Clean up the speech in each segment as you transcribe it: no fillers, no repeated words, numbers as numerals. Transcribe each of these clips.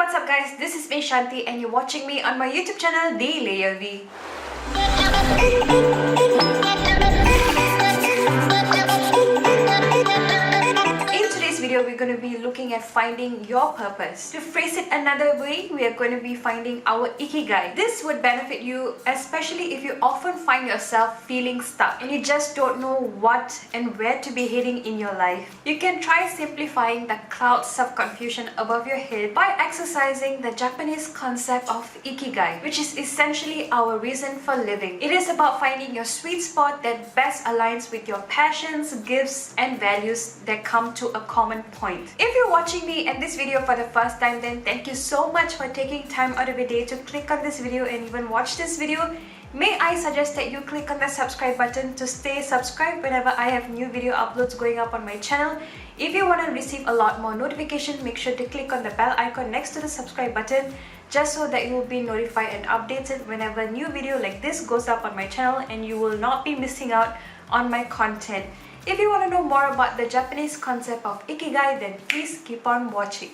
what's up guys, this is me Shanti and you're watching me on my YouTube channel The Layer V. In today's video, we're going to be looking at finding your purpose. To phrase it another way, we are going to be finding our Ikigai. This would benefit you, especially if you often find yourself feeling stuck and you just don't know what and where to be heading in your life. You can try simplifying the clouds of confusion above your head by exercising the Japanese concept of Ikigai, which is essentially our reason for living. It is about finding your sweet spot that best aligns with your passions, gifts, and values that come to a common point. If you're watching me and this video for the first time, then thank you so much for taking time out of your day to click on this video and even watch this video. May I suggest that you click on the subscribe button to stay subscribed whenever I have new video uploads going up on my channel. If you want to receive a lot more notification, make sure to click on the bell icon next to the subscribe button just so that you will be notified and updated whenever a new video like this goes up on my channel and you will not be missing out on my content. If you want to know more about the Japanese concept of Ikigai, then please keep on watching.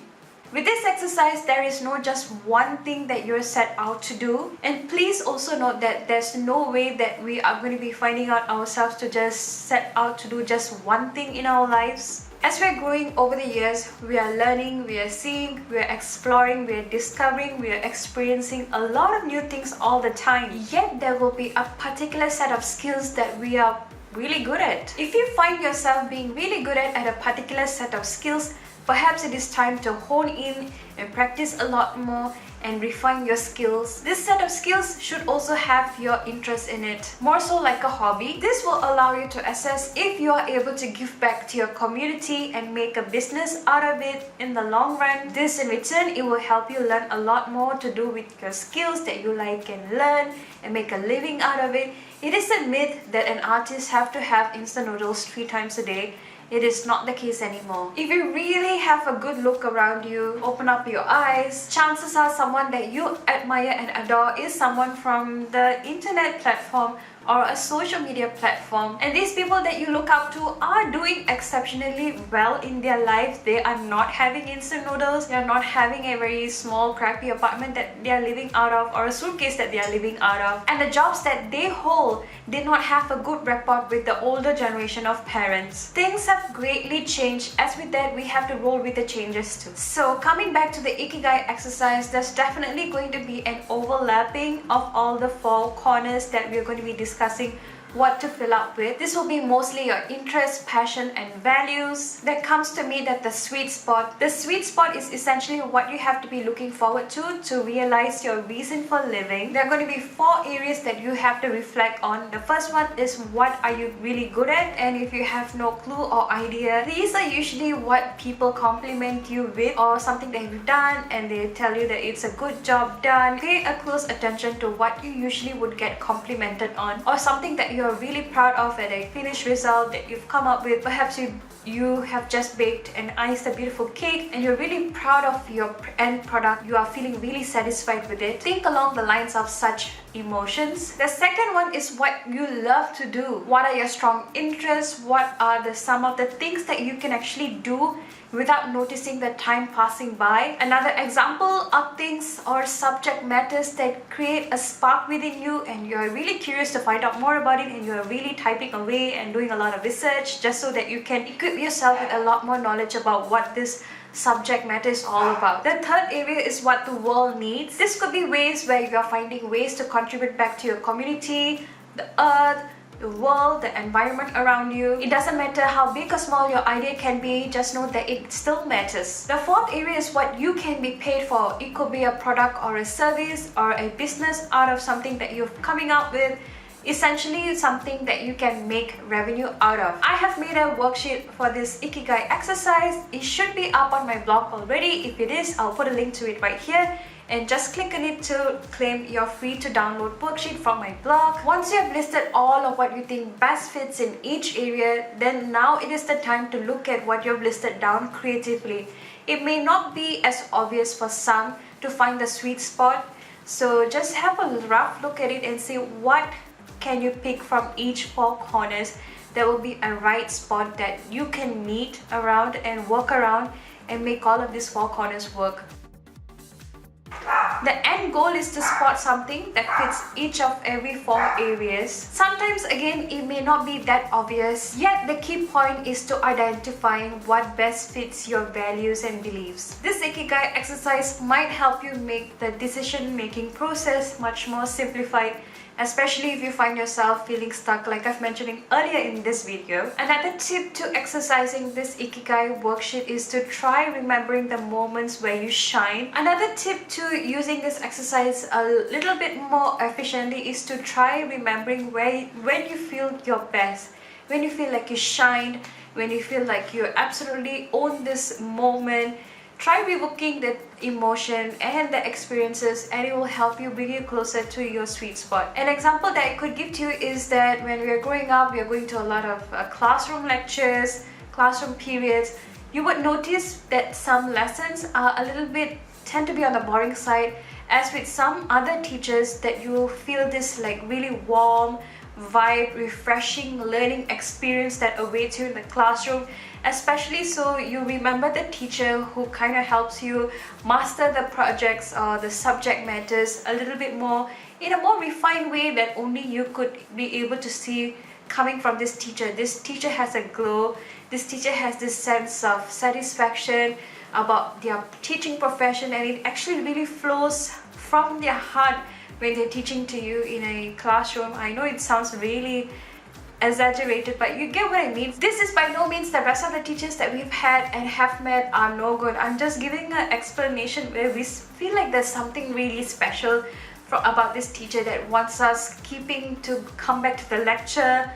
With this exercise, there is no just one thing that you're set out to do. And please also note that there's no way that we are going to be finding out ourselves to just set out to do just one thing in our lives. As we're growing over the years, we are learning, we are seeing, we are exploring, we are discovering, we are experiencing a lot of new things all the time. Yet there will be a particular set of skills that we are really good at. If you find yourself being really good at a particular set of skills, perhaps it is time to hone in and practice a lot more and refine your skills. This set of skills should also have your interest in it, more so like a hobby. This will allow you to assess if you are able to give back to your community and make a business out of it in the long run. This in return, it will help you learn a lot more to do with your skills that you like and learn and make a living out of it. It is a myth that an artist have to have instant noodles 3 times a day. It is not the case anymore. If you really have a good look around you, open up your eyes, chances are someone that you admire and adore is someone from the internet platform or a social media platform. And these people that you look up to are doing exceptionally well in their lives. They are not having instant noodles. They are not having a very small crappy apartment that they are living out of or a suitcase that they are living out of. And the jobs that they hold did not have a good rapport with the older generation of parents. Things have greatly changed. As with that, we have to roll with the changes too. So coming back to the Ikigai exercise, there's definitely going to be an overlapping of all the 4 corners that we're going to be discussing what to fill up with. This will be mostly your interest, passion, and values. That comes to me that the sweet spot. The sweet spot is essentially what you have to be looking forward to realize your reason for living. There are going to be 4 areas that you have to reflect on. The first one is what are you really good at, and if you have no clue or idea, these are usually what people compliment you with or something that you've done and they tell you that it's a good job done. Pay a close attention to what you usually would get complimented on or something that you're really proud of at a finished result that you've come up with. Perhaps you have just baked and iced a beautiful cake and you're really proud of your end product. You are feeling really satisfied with it. Think along the lines of such emotions. The second one is what you love to do. What are your strong interests? What are some of the things that you can actually do without noticing the time passing by? Another example are things or subject matters that create a spark within you and you're really curious to find out more about it and you're really typing away and doing a lot of research just so that you can equip yourself with a lot more knowledge about what this subject matter is all about. The third area is what the world needs. This could be ways where you are finding ways to contribute back to your community, the earth, the world, the environment around you. It doesn't matter how big or small your idea can be, just know that it still matters. The fourth area is what you can be paid for. It could be a product or a service or a business out of something that you're coming up with. Essentially something that you can make revenue out of. I have made a worksheet for this Ikigai exercise. It should be up on my blog already. If it is, I'll put a link to it right here and just click on it to claim your free to download worksheet from my blog. Once you have listed all of what you think best fits in each area, then now it is the time to look at what you've listed down creatively. It may not be as obvious for some to find the sweet spot, so just have a rough look at it and see what can you pick from each 4 corners that will be a right spot that you can meet around and work around and make all of these 4 corners work. The end goal is to spot something that fits each of every 4 areas. Sometimes again it may not be that obvious, yet the key point is to identifying what best fits your values and beliefs. This Ikigai exercise might help you make the decision-making process much more simplified, especially if you find yourself feeling stuck like I've mentioned earlier in this video. Another tip to exercising this Ikigai worksheet is to try remembering the moments where you shine. Another tip to using this exercise a little bit more efficiently is to try remembering when you feel your best, when you feel like you shined, when you feel like you absolutely own this moment. Try revoking the emotion and the experiences, and it will help you bring you closer to your sweet spot. An example that I could give to you is that when we are growing up, we are going to a lot of classroom lectures, classroom periods. You would notice that some lessons are a little bit tend to be on the boring side, as with some other teachers that you feel this like really warm vibe, refreshing learning experience that awaits you in the classroom. Especially so you remember the teacher who kind of helps you master the projects or the subject matters a little bit more in a more refined way that only you could be able to see coming from this teacher. This teacher has a glow, this teacher has this sense of satisfaction about their teaching profession, and it actually really flows from their heart when they're teaching to you in a classroom. I know it sounds really exaggerated, but you get what I mean. This is by no means the rest of the teachers that we've had and have met are no good. I'm just giving an explanation where we feel like there's something really special about this teacher that wants us keeping to come back to the lecture,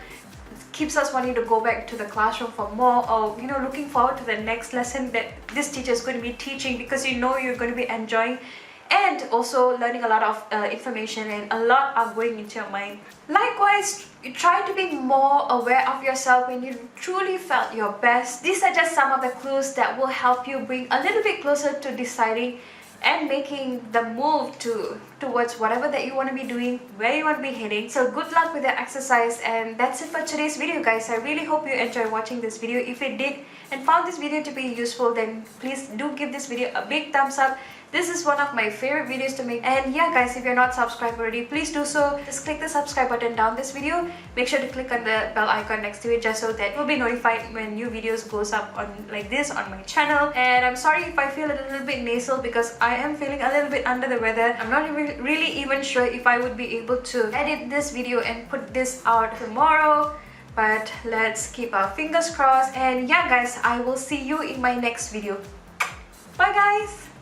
keeps us wanting to go back to the classroom for more, or looking forward to the next lesson that this teacher is going to be teaching, because you're going to be enjoying and also learning a lot of information, and a lot are going into your mind. Likewise, you try to be more aware of yourself when you truly felt your best. These are just some of the clues that will help you bring a little bit closer to deciding and making the move towards whatever that you want to be doing, where you want to be heading. So good luck with the exercise, and that's it for today's video, guys. I really hope you enjoyed watching this video. If you did and found this video to be useful, then please do give this video a big thumbs up. This is one of my favorite videos to make. And yeah guys, if you're not subscribed already, please do so. Just click the subscribe button down this video. Make sure to click on the bell icon next to it, just so that you'll be notified when new videos goes up on like this on my channel. And I'm sorry if I feel a little bit nasal, because I am feeling a little bit under the weather. I'm not really even sure if I would be able to edit this video and put this out tomorrow, but let's keep our fingers crossed. And yeah guys, I will see you in my next video. Bye guys!